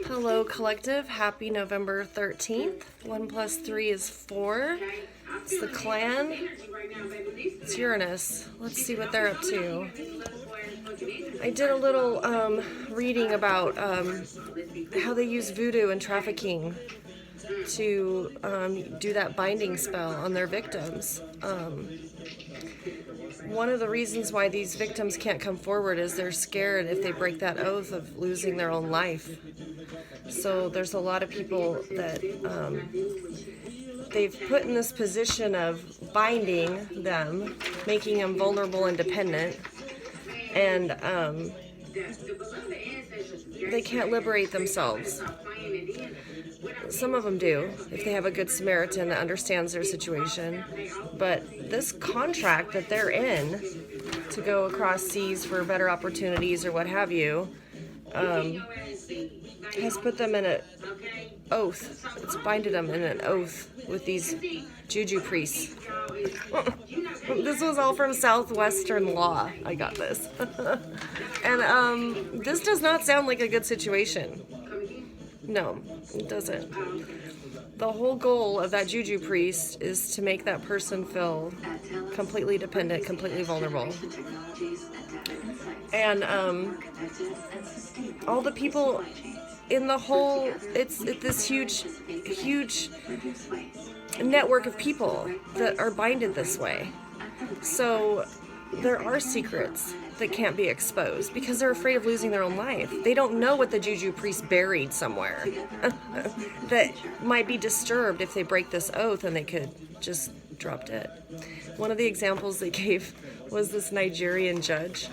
Hello, collective. Happy November 13th. 1 plus 3 is 4. It's the clan. It's Uranus. Let's see what they're up to. I did a little reading about how they use voodoo and trafficking to do that binding spell on their victims. One of the reasons why these victims can't come forward is they're scared if they break that oath of losing their own life. So there's a lot of people that they've put in this position of binding them, making them vulnerable and dependent, and they can't liberate themselves. Some of them do, if they have a good Samaritan that understands their situation. But this contract that they're in to go across seas for better opportunities or what have you, has put them in an oath. It's binded them in an oath with these juju priests. This was all from Southwestern Law. I got this. And this does not sound like a good situation. No, it doesn't. The whole goal of that juju priest is to make that person feel completely dependent, completely vulnerable. And all the people in the whole, it's this huge network of people that are binded this way. So there are secrets that can't be exposed because they're afraid of losing their own life. They don't know what the juju priest buried somewhere that might be disturbed if they break this oath and they could just drop dead. One of the examples they gave was this Nigerian judge,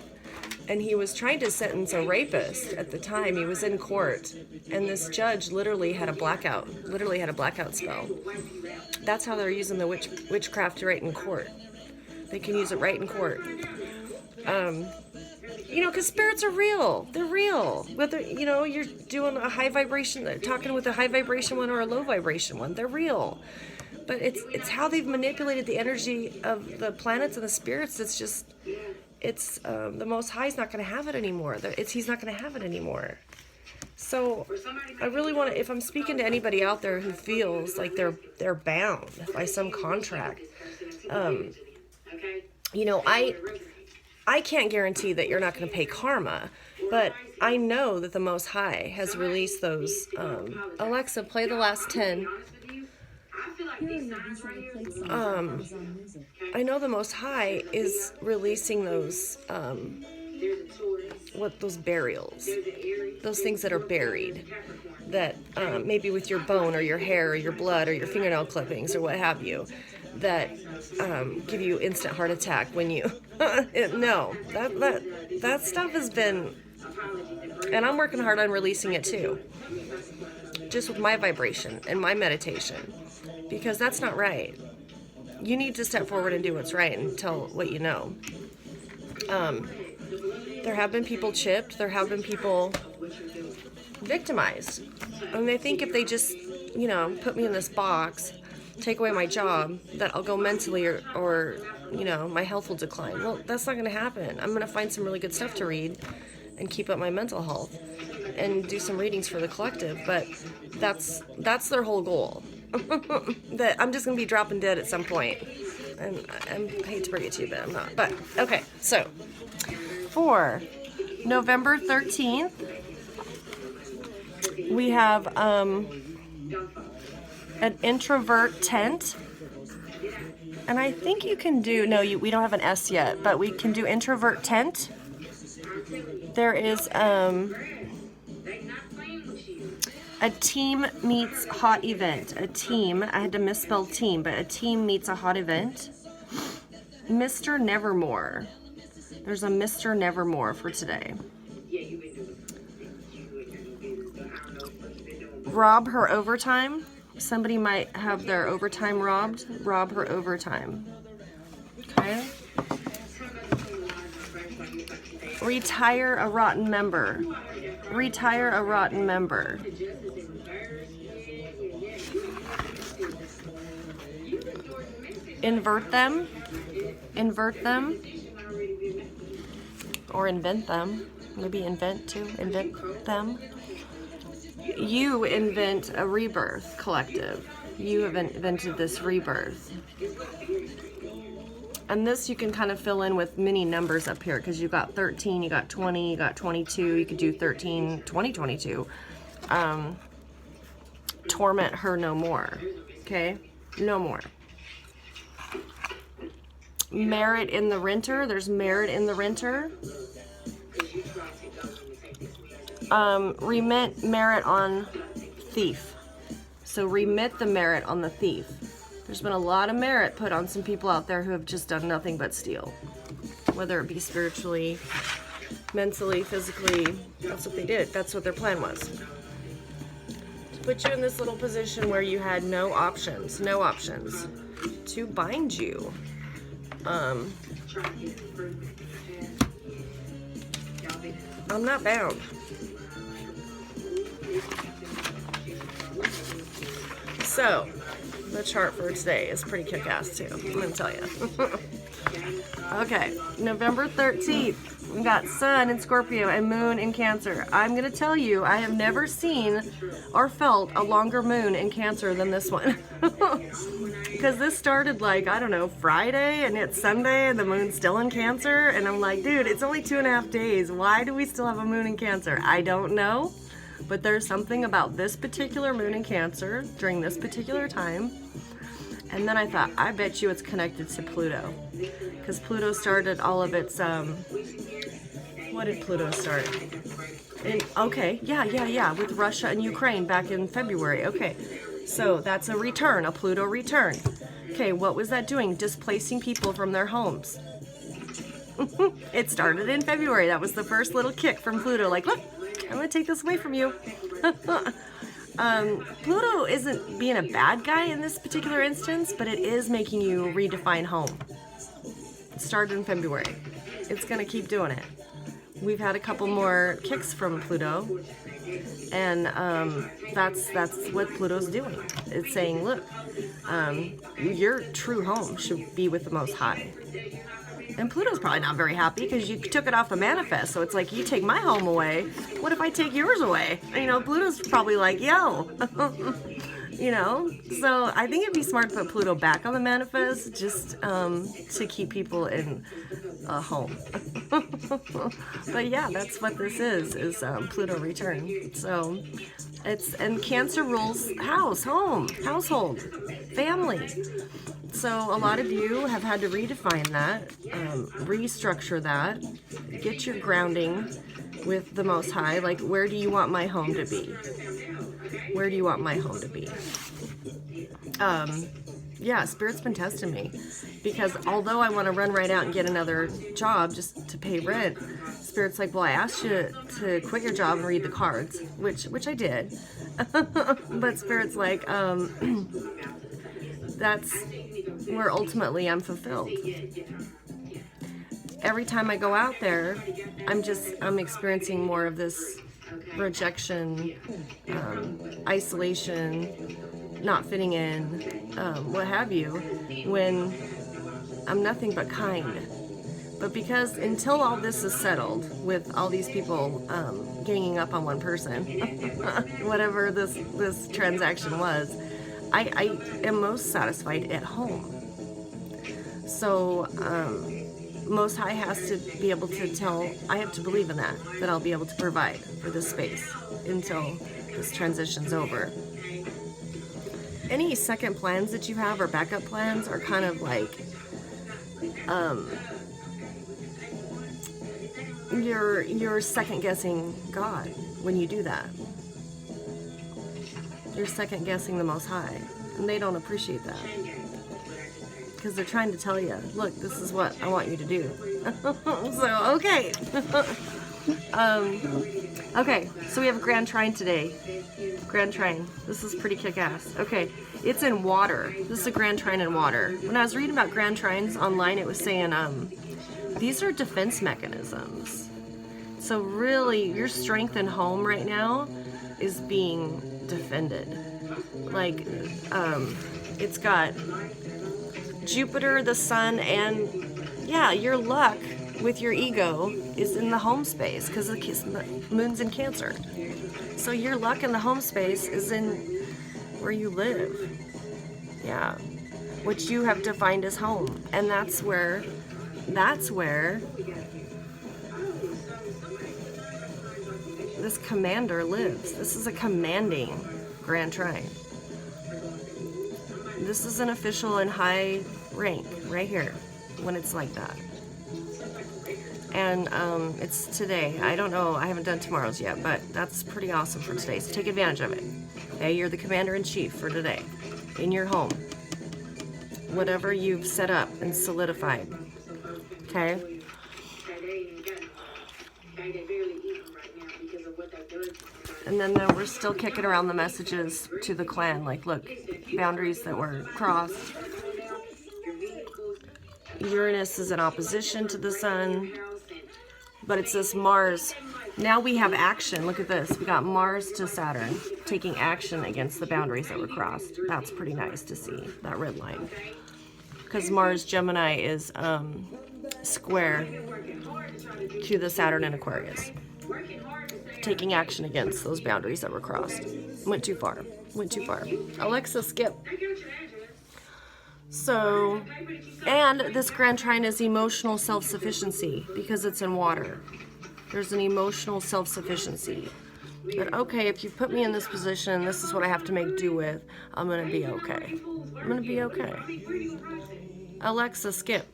and he was trying to sentence a rapist at the time. He was in court, and this judge literally had a blackout spell. That's how they're using the witchcraft right in court. They can use it right in court. Because spirits are real. They're real. Whether, you're doing a high vibration, talking with a high vibration one or a low vibration one, they're real. But it's how they've manipulated the energy of the planets and the spirits. It's just, the Most High's not going to have it anymore. He's not going to have it anymore. So I really want to, if I'm speaking to anybody out there who feels like they're bound by some contract, I can't guarantee that you're not going to pay karma, but I know that the Most High has released those. Alexa, play the last 10. I know the Most High is releasing those, those burials, those things that are buried, that maybe with your bone or your hair or your blood or your fingernail clippings or what have you, that give you instant heart attack when you no, that stuff has been, and I'm working hard on releasing it too, just with my vibration and my meditation, because that's not right. You need to step forward and do what's right and tell what you know. There have been people chipped, there have been people victimized, and they think if they just put me in this box, take away my job, that I'll go mentally or my health will decline. Well, that's not going to happen. I'm going to find some really good stuff to read and keep up my mental health and do some readings for the collective. But that's their whole goal. That I'm just going to be dropping dead at some point. And I hate to bring it to you, but I'm not. But, okay, so for November 13th, we have an introvert tent, and I think you can do, we don't have an S yet, but we can do introvert tent. There is a team meets hot event. A team, I had to misspell team, but a team meets a hot event. Mr. Nevermore. There's a Mr. Nevermore for today. Rob her overtime. Somebody might have their overtime robbed. Rob her overtime. Okay. Retire a rotten member. Retire a rotten member. Invert them. Invert them. Or invent them. maybe invent them. You invent a rebirth collective. You have invented this rebirth. And this you can kind of fill in with many numbers up here because you got 13, you got 20, you got 22. You could do 13, 20, 22. Torment her no more. Okay? No more. Merit in the renter. There's merit in the renter. Remit merit on thief. So remit the merit on the thief. There's been a lot of merit put on some people out there who have just done nothing but steal. Whether it be spiritually, mentally, physically, that's what they did. That's what their plan was. To put you in this little position where you had no options to bind you. I'm not bound. So, the chart for today is pretty kick-ass too, I'm gonna tell you. Okay, November 13th, we got Sun in Scorpio and Moon in Cancer. I'm gonna tell you, I have never seen or felt a longer moon in Cancer than this one. Because this started like, I don't know, Friday, and it's Sunday, and the moon's still in Cancer, and I'm like, dude, it's only 2.5 days. Why do we still have a moon in Cancer? I don't know. But there's something about this particular moon in Cancer during this particular time. And then I thought, I bet you it's connected to Pluto. Because Pluto started all of its, what did Pluto start? With Russia and Ukraine back in February. Okay, so that's a return, a Pluto return. Okay, what was that doing? Displacing people from their homes. It started in February. That was the first little kick from Pluto. Like, look, I'm going to take this away from you. Pluto isn't being a bad guy in this particular instance, but it is making you redefine home. It started in February. It's going to keep doing it. We've had a couple more kicks from Pluto, and that's what Pluto's doing. It's saying, look, your true home should be with the Most High. And Pluto's probably not very happy because you took it off the manifest. So it's like, you take my home away. What if I take yours away? You know, Pluto's probably like, yo. You know? So I think it'd be smart to put Pluto back on the manifest just to keep people in a home. But yeah, that's what this is Pluto return. So and Cancer rules house, home, household, family. So a lot of you have had to redefine that, restructure that, get your grounding with the Most High. Like, where do you want my home to be? Where do you want my home to be? Yeah, Spirit's been testing me. Because although I want to run right out and get another job just to pay rent, Spirit's like, well, I asked you to quit your job and read the cards, which I did. But Spirit's like, that's where ultimately I'm fulfilled. Every time I go out there, I'm experiencing more of this rejection, isolation, not fitting in, what have you, when I'm nothing but kind. But because until all this is settled, with all these people ganging up on one person, whatever this transaction was, I am most satisfied at home. So Most High has to be able to I have to believe in that I'll be able to provide for this space until this transition's over. Any second plans that you have or backup plans are kind of like you're second guessing God when you do that. You're second guessing the Most High, and they don't appreciate that because they're trying to tell you, look, this is what I want you to do. So okay. Okay, so we have a Grand Trine today. Grand Trine. This is pretty kick-ass. Okay, it's in water. This is a Grand Trine in water. When I was reading about Grand Trines online, it was saying these are defense mechanisms. So really, your strength in home right now is being defended. Like, it's got Jupiter, the sun, and yeah, your luck with your ego is in the home space because the moon's in Cancer. So your luck in the home space is in where you live. Yeah. Which you have defined as home. And that's where this commander lives. This is a commanding Grand Trine. This is an official in high rank right here when it's like that. And it's today. I don't know. I haven't done tomorrow's yet, but that's pretty awesome for today. So take advantage of it. Okay, you're the commander-in-chief for today in your home. Whatever you've set up and solidified. Okay? And then we're still kicking around the messages to the clan. Like, look, boundaries that were crossed. Uranus is in opposition to the sun. But it says Mars. Now we have action. Look at this. We got Mars to Saturn taking action against the boundaries that were crossed. That's pretty nice to see, that red line. Because Mars Gemini is square to the Saturn in Aquarius. Taking action against those boundaries that were crossed. Went too far. Went too far. Alexa, skip. So, and this Grand Trine is emotional self-sufficiency because it's in water. There's an emotional self-sufficiency. But okay, if you put me in this position, this is what I have to make do with, I'm going to be okay. I'm going to be okay. Alexa, skip.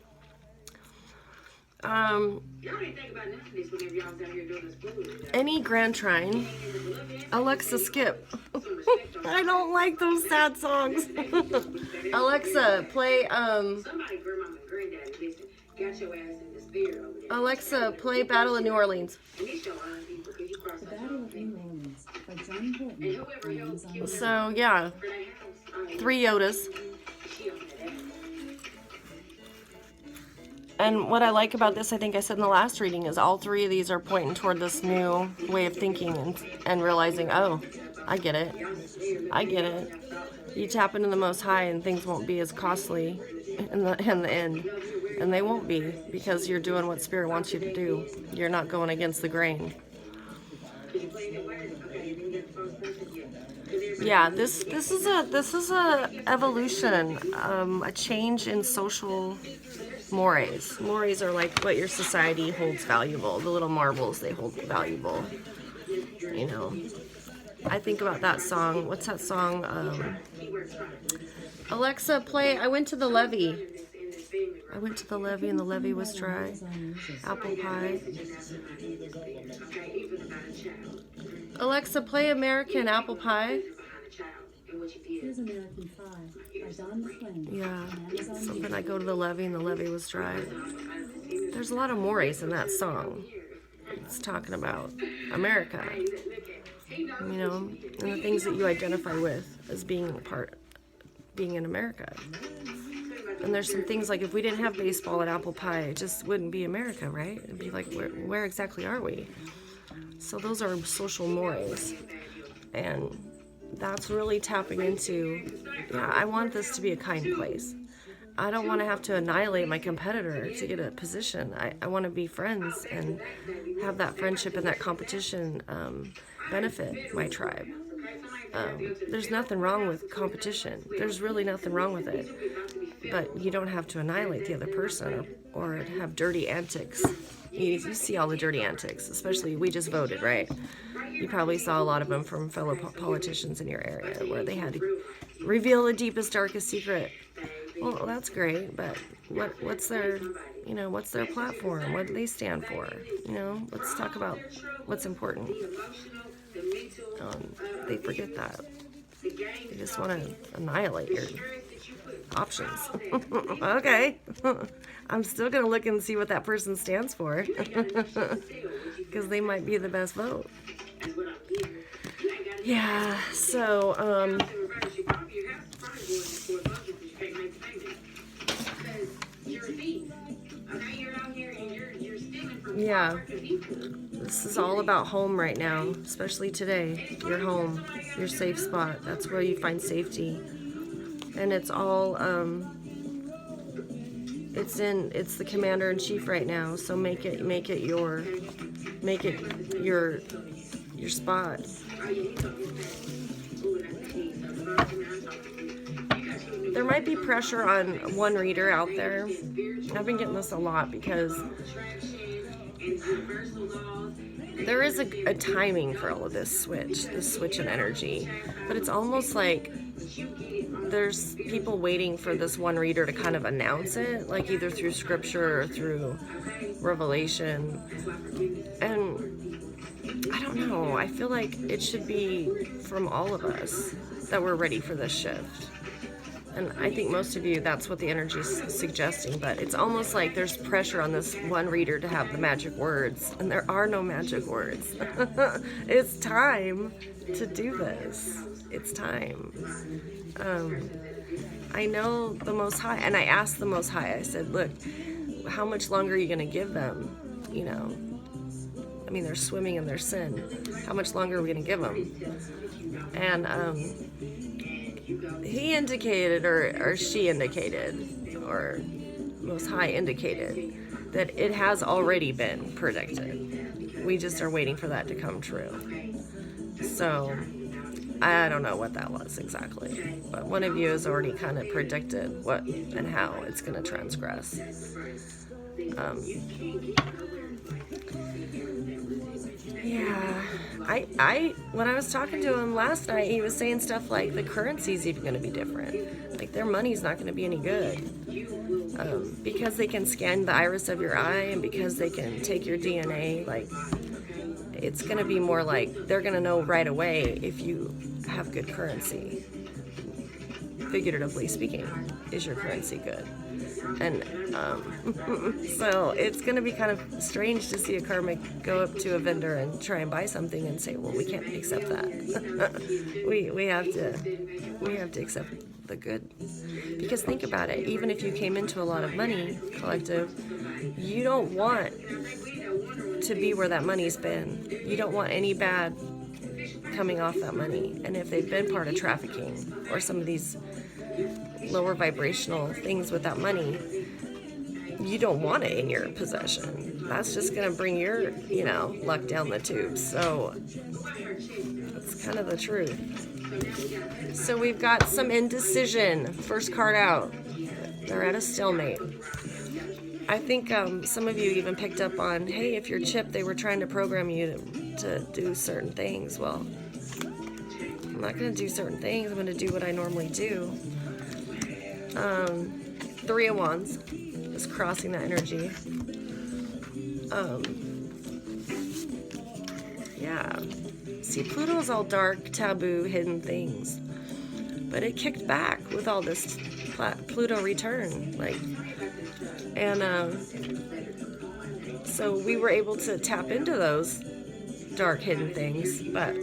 Any Grand Trine. Alexa, skip. I don't like those sad songs. Alexa, play Alexa, play Battle of New Orleans. The Battle of New Orleans by Johnny Horton. So yeah, 3 Yodas. And what I like about this, I think I said in the last reading, is all 3 of these are pointing toward this new way of thinking and realizing, oh, I get it. I get it. You tap into the Most High and things won't be as costly in the end. And they won't be because you're doing what Spirit wants you to do. You're not going against the grain. Yeah, this is a evolution, a change in social mores. Mores are like what your society holds valuable. The little marbles they hold valuable. You know, I think about that song. What's that song? Alexa, play I Went to the Levee. I went to the levee and the levee was dry. Apple pie. Alexa, play American Apple Pie. Here's American Pie by Don McLean. Yeah, something I go to the levee and the levee was dry. There's a lot of mores in that song. It's talking about America, you know, and the things that you identify with as being in America. And there's some things like if we didn't have baseball and apple pie, it just wouldn't be America, right? It'd be like, where exactly are we? So those are social mores. And that's really tapping into, yeah, I want this to be a kind place. I don't want to have to annihilate my competitor to get a position. I want to be friends and have that friendship and that competition benefit my tribe. There's nothing wrong with competition. There's really nothing wrong with it. But you don't have to annihilate the other person or have dirty antics. You see all the dirty antics, especially we just voted, right? You probably saw a lot of them from fellow politicians in your area where they had to reveal the deepest, darkest secret. Well, that's great, but what's their, you know, what's their platform? What do they stand for? You know, let's talk about what's important. They forget that. They just want to annihilate your options. Okay. I'm still going to look and see what that person stands for. Because they might be the best vote. Yeah, so, yeah, this is all about home right now, especially today. Your home, your safe spot. That's where you find safety. And it's all, It's the commander-in-chief right now, so make it your spot. There might be pressure on one reader out there. I've been getting this a lot because there is a timing for all of this switch in energy, but it's almost like there's people waiting for this one reader to kind of announce it, like either through scripture or through revelation. And I don't know, I feel like it should be from all of us that we're ready for this shift. And I think most of you, that's what the energy is suggesting, but it's almost like there's pressure on this one reader to have the magic words, and there are no magic words. It's time to do this. It's time. I know the Most High, and I asked the Most High, I said, look, how much longer are you going to give them? You know, I mean, they're swimming in their sin. How much longer are we going to give them? And he indicated, or she indicated, or Most High indicated, that it has already been predicted. We just are waiting for that to come true. So, I don't know what that was exactly, but one of you has already kind of predicted what and how it's going to transgress. Yeah, I when I was talking to him last night, he was saying stuff like the currency's even going to be different. Like their money's not going to be any good because they can scan the iris of your eye and because they can take your DNA. Like it's going to be more like they're going to know right away if you have good currency. Figuratively speaking, is your currency good? And so it's going to be kind of strange to see a karmic go up to a vendor and try and buy something and say, well, we can't accept that. we have to accept the good. Because think about it, even if you came into a lot of money, collective, you don't want to be where that money's been. You don't want any bad coming off that money. And if they've been part of trafficking or some of these lower vibrational things with that money, you don't want it in your possession. That's just going to bring your, luck down the tubes. So that's kind of the truth. So we've got some indecision. First card out. They're at a stalemate. I think some of you even picked up on, hey, if you're chipped, they were trying to program you to do certain things. Well, I'm not going to do certain things. I'm going to do what I normally do. 3 of Wands is crossing that energy. Yeah. See, Pluto is all dark, taboo, hidden things. But it kicked back with all this Pluto return. So we were able to tap into those dark, hidden things. But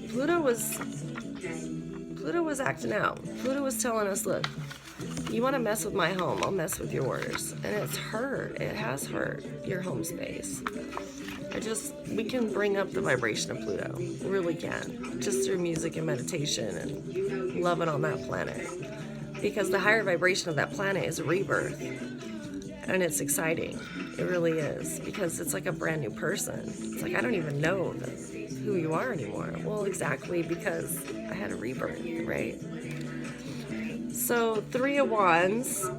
Pluto was acting out. Pluto was telling us, look, you want to mess with my home, I'll mess with yours. And it's hurt. It has hurt your home space. We can bring up the vibration of Pluto. We really can. Just through music and meditation and loving on that planet. Because the higher vibration of that planet is a rebirth. And it's exciting. It really is. Because it's like a brand new person. It's like, I don't even know who you are anymore. Well, exactly, because I had a rebirth, right? So 3 of Wands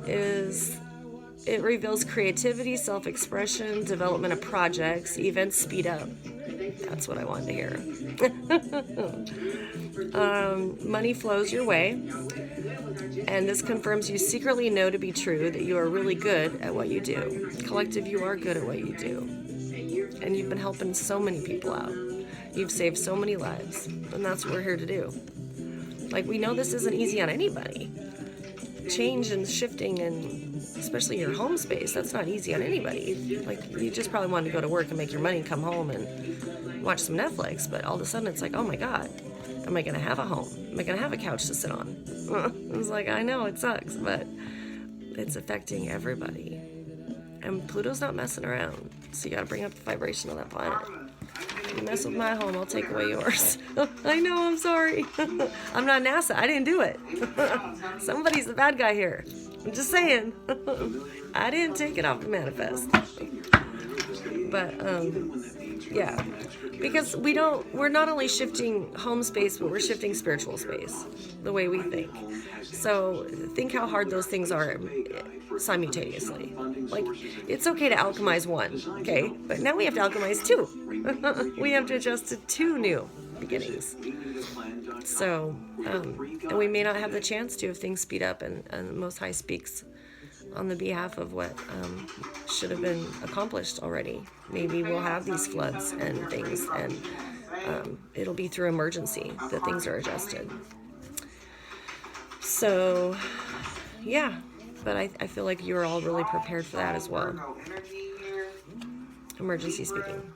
it reveals creativity, self-expression, development of projects, events speed up. That's what I wanted to hear. Money flows your way, and this confirms you secretly know to be true that you are really good at what you do. Collective, you are good at what you do, and you've been helping so many people out. You've saved so many lives, and that's what we're here to do. Like, we know this isn't easy on anybody. Change and shifting, and especially your home space, that's not easy on anybody. Like, you just probably want to go to work and make your money, come home and watch some Netflix, but all of a sudden it's like, oh my God, am I going to have a home? Am I going to have a couch to sit on? I was like, I know, it sucks, but it's affecting everybody. And Pluto's not messing around, so you got to bring up the vibration of that planet. You mess with my home, I'll take away yours. I know, I'm sorry. I'm not NASA. I didn't do it. Somebody's the bad guy here. I'm just saying. I didn't take it off the manifest. But, yeah. Because we're not only shifting home space, but we're shifting spiritual space, the way we think. So think how hard those things are simultaneously. Like, it's okay to alchemize one, okay? But now we have to alchemize two. We have to adjust to two new beginnings. So, and we may not have the chance to if things speed up and the Most High speaks on the behalf of what should have been accomplished already. Maybe we'll have these floods and things, and it'll be through emergency that things are adjusted. So, yeah, but I feel like you're all really prepared for that as well. Emergency speaking.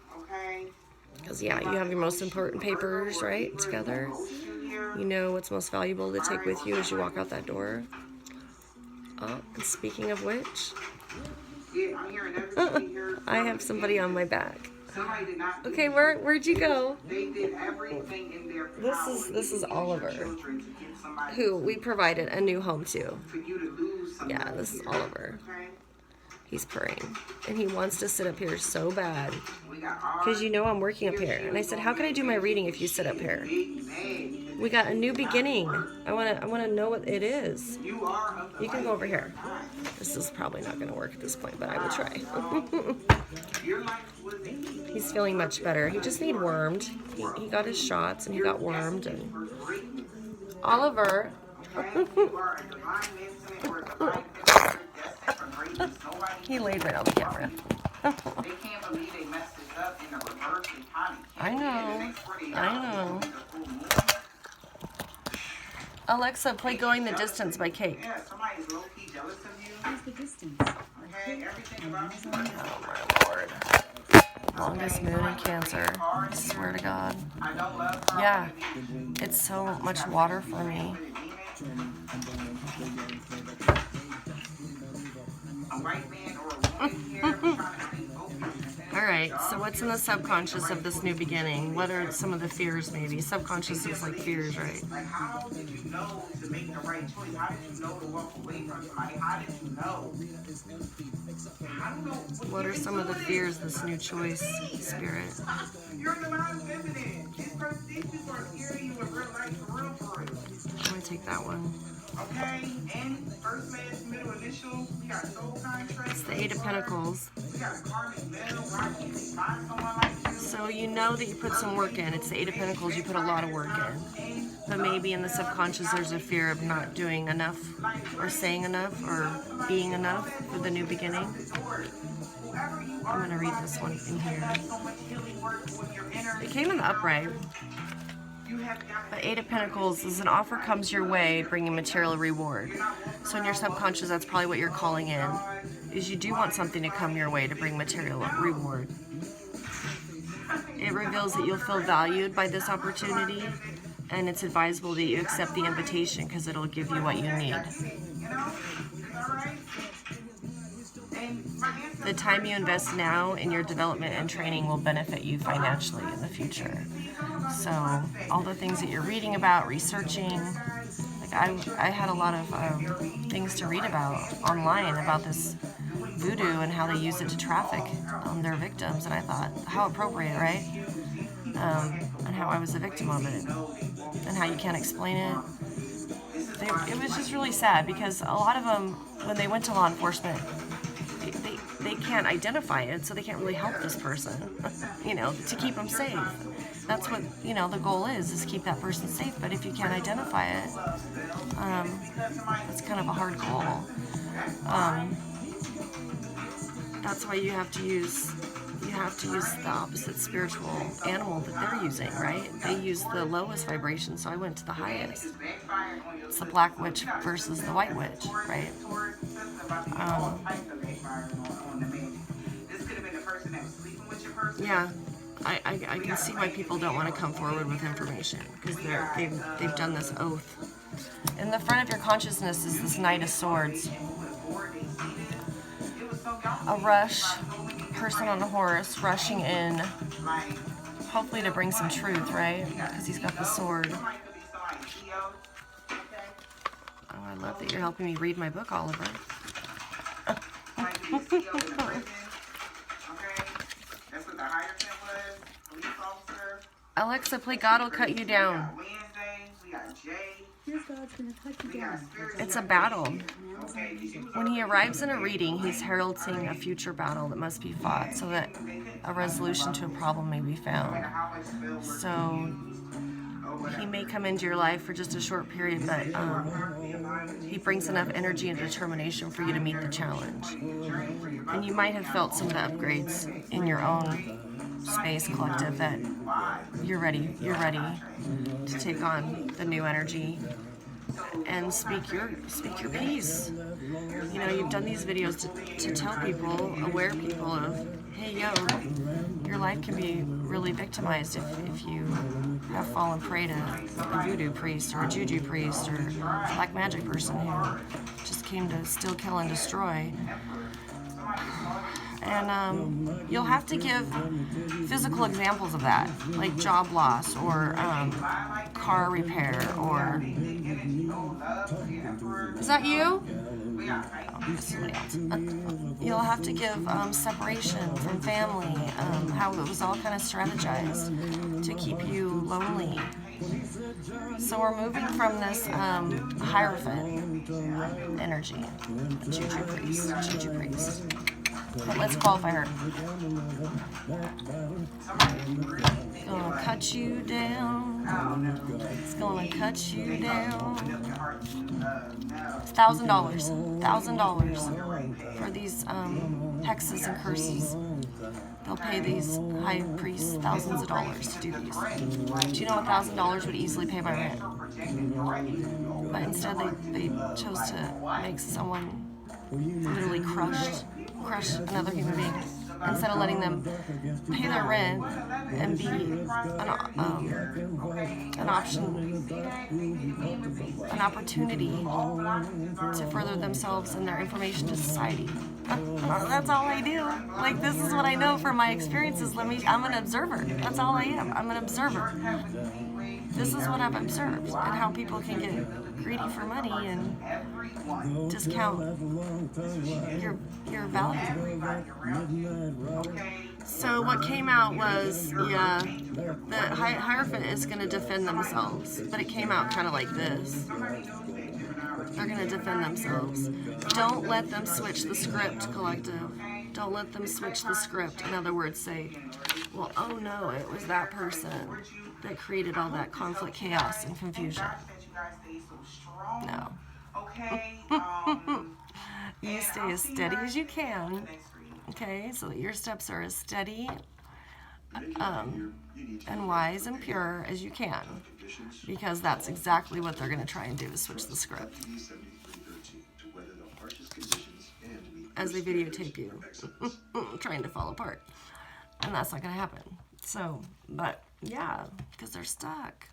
Because, yeah, you have your most important papers, right, together. You know what's most valuable to take with you as you walk out that door. Oh, and speaking of which, I have somebody on my back. Okay, where'd you go? This is Oliver, who we provided a new home to. Yeah, this is Oliver. He's purring, and he wants to sit up here so bad because you know I'm working up here. And I said, how can I do my reading if you sit up here? We got a new beginning. I wanna know what it is. You can go over here. This is probably not gonna work at this point, but I will try. He's feeling much better. He just need wormed. He got his shots and he got wormed. And Oliver. He laid right on the camera. I know. Alexa, play Going the Distance by Cake. What's the distance? Oh my Lord. Longest moon in Cancer. I swear to God. Yeah. It's so much water for me. Alright, so what's in the subconscious of this new beginning? What are some of the fears, maybe? Subconscious is like fears, right? How did you know to make the right choice? How did you know to walk away from somebody? How did you know? I don't know. What are some of the fears, this new choice, Spirit? You're in the line feminine. These first stitches are scaring you in real life, for real. I'm going to take that one. Okay, and first, last, middle, initial. We got soul contract. It's the Eight of Pentacles. We got karmic metal. Why can't we find someone like you? So you know that you put some work in. It's the Eight of Pentacles. You put a lot of work in. But maybe in the subconscious there's a fear of not doing enough or saying enough or being enough for the new beginning. I'm going to read this one in here. It came in the upright. The Eight of Pentacles is an offer comes your way, bringing material reward. So in your subconscious, that's probably what you're calling in, is you do want something to come your way to bring material reward. It reveals that you'll feel valued by this opportunity, and it's advisable that you accept the invitation because it'll give you what you need. The time you invest now in your development and training will benefit you financially in the future. So all the things that you're reading about, researching, like I had a lot of things to read about online about this voodoo and how they use it to traffic their victims, and I thought, how appropriate, right? And how I was a victim of it, and how you can't explain it. It was just really sad because a lot of them, when they went to law enforcement, they can't identify it, so they can't really help this person, to keep them safe. That's what, the goal is keep that person safe. But if you can't identify it, it's kind of a hard goal. That's why you have to use the opposite spiritual animal that they're using, right? They use the lowest vibration, so I went to the highest. It's the Black Witch versus the White Witch, right? Yeah, I can see why people don't want to come forward with information, because they've done this oath. In the front of your consciousness is this Knight of Swords. A rush, person on a horse rushing in, Hopefully to bring some truth, right? Because he's got the sword. Somebody could be somebody Theo, okay? Oh, I love that you're helping me read my book, Oliver. Somebody could be Theo in the prison, okay? That's what the Hierophant was, police officer. Alexa, play God'll Cut You We Down. got Wednesday, we got Jay, Here's God's gonna cut you we got down. Spirit. It's a battle. Okay, 'cause you was When he arrives in a reading, he's heralding a future battle that must be fought so that a resolution to a problem may be found. how much spell work So he may come into your life for just a short period, but he brings enough energy and determination for you to meet the challenge. And you might have felt some of the upgrades in your own space collective that you're ready to take on the new energy and speak your piece. You know, you've done these videos to tell people, aware people of, hey yo, your life can be really victimized if you have fallen prey to a voodoo priest or a juju priest or a black magic person who just came to steal, kill, and destroy. And you'll have to give physical examples of that, like job loss or car repair or... Is that you? Oh, somebody else. You'll have to give separation from family, how it was all kind of strategized to keep you lonely. So we're moving from this Hierophant energy, Juju priest. But let's qualify her. It's gonna cut you down. It's gonna cut you down. $1,000 for these hexes and curses. They'll pay these high priests thousands of dollars to do these. Do you know $1,000 would easily pay my rent? But instead they chose to make someone literally crush another human being instead of letting them pay their rent and be an opportunity to further themselves and their information to society. That's all I do. Like, this is what I know from my experiences. I'm an observer. That's all I am. I'm an observer. This is what I've observed and how people can get greedy for money and discount your value. So what came out was, yeah, the Hierophant is going to defend themselves, but it came out kind of like this. They're going to defend themselves. Don't let them switch the script, collective. Don't let them switch the script. In other words, say, well, oh no, it was that person that created all that conflict, chaos, and confusion. No. You stay as steady as you can, okay, so that your steps are as steady and wise and pure as you can, because that's exactly what they're going to try and do, is switch the script as they videotape you trying to fall apart, and that's not going to happen. So, but yeah, because they're stuck.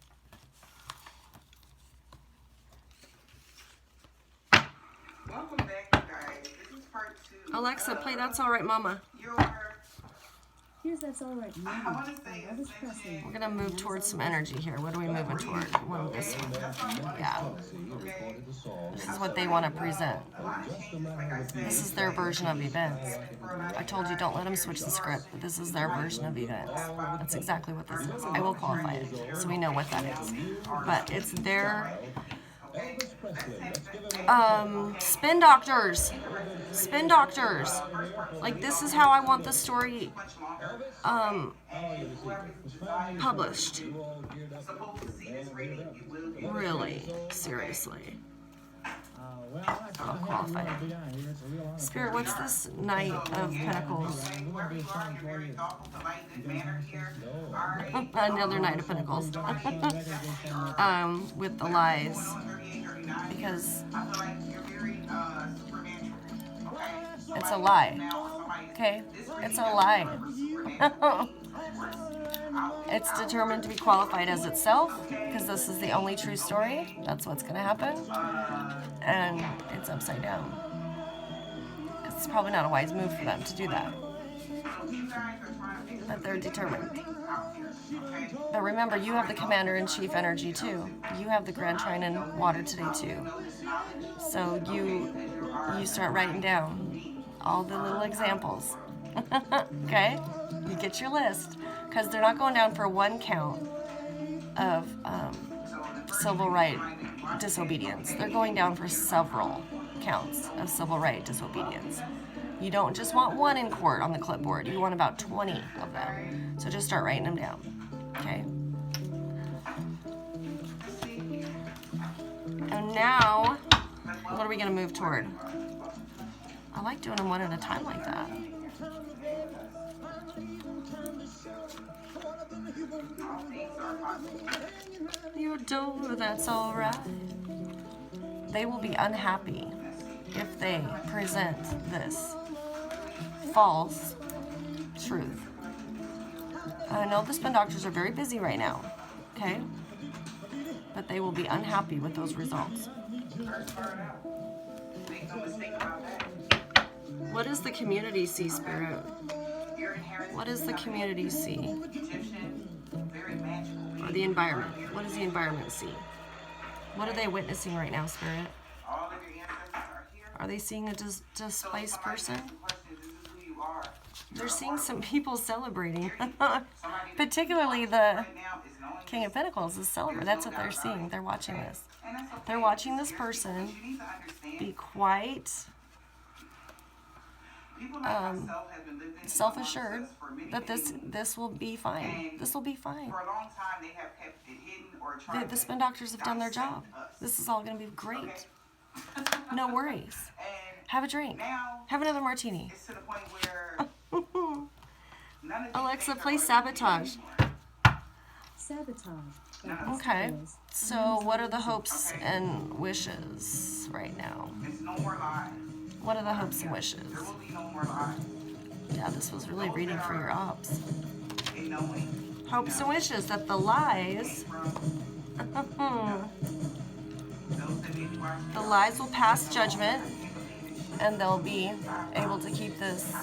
Welcome back, you guys. This is part 2. Alexa, play That's All Right, Mama. Here's That's All Right, I Mama. want to say Elvis Presley. We're gonna move towards some energy here. What are we moving toward? One, this one. Yeah. This is what they want to present. This is their version of events. I told you don't let them switch the script, but this is their version of events. That's exactly what this is. I will qualify it so we know what that is. But it's their spin doctors. Spin doctors. Like, this is how I want the story published. Really, seriously. I'll qualify it. Spirit, what's this Knight of Pentacles? Another Knight of Pentacles. With the lies. Because it's a lie. Okay? It's a lie. It's determined to be qualified as itself, because this is the only true story. That's what's going to happen. And it's upside down. Because it's probably not a wise move for them to do that. But they're determined. But remember, you have the Commander-in-Chief energy too. You have the Grand Trine in water today too. So you start writing down all the little examples. Okay? You get your list. Because they're not going down for one count of civil right disobedience. They're going down for several counts of civil right disobedience. You don't just want one in court on the clipboard. You want about 20 of them. So just start writing them down. Okay? And now, what are we going to move toward? I like doing them one at a time like that. Your door, that's all right. They will be unhappy if they present this false truth. I know the spin doctors are very busy right now, okay? But they will be unhappy with those results. What does the community see, Spirit? What does the community see? Or the environment? What does the environment see? What are they witnessing right now, Spirit? Are they seeing a displaced person? They're seeing some people celebrating. Particularly the King of Pentacles is celebrating. That's what they're seeing. They're watching this. They're watching this person be quite self-assured that this will be fine. This will be fine. The spin doctors have done their job. This is all going to be great. No worries. Have a drink. Have another martini. Alexa, play Sabotage. Sabotage. Okay. So what are the hopes and wishes right now? What are the hopes and wishes? Yeah, this was really reading for your ops. Hopes and wishes that the lies the lies will pass judgment and they'll be able to keep this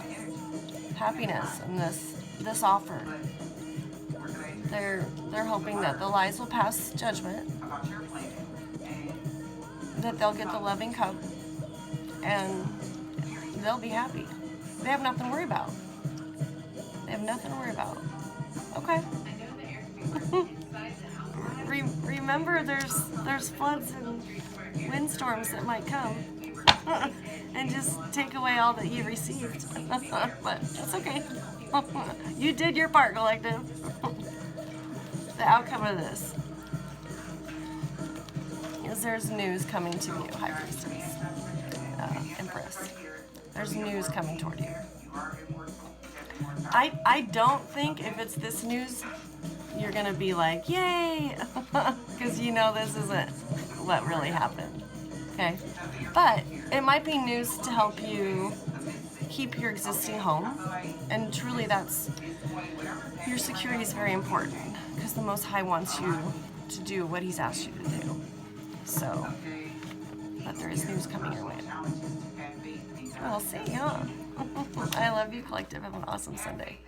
happiness and this offer. They're hoping that the lies will pass judgment, that they'll get the loving cup, and they'll be happy. They have nothing to worry about. They have nothing to worry about. Okay. Remember, there's floods and windstorms that might come, and just take away all that you received. But that's okay. You did your part, Collective. The outcome of this is there's news coming to you, High Priestess, Empress. There's news coming toward you. I don't think if it's this news, you're gonna be like, yay, because you know this isn't what really happened. Okay, but it might be news to help you keep your existing home, and truly that's your security is very important because the Most High wants you to do what He's asked you to do. So, but there is news coming your way. We'll see, huh? I love you, Collective. Have an awesome Sunday.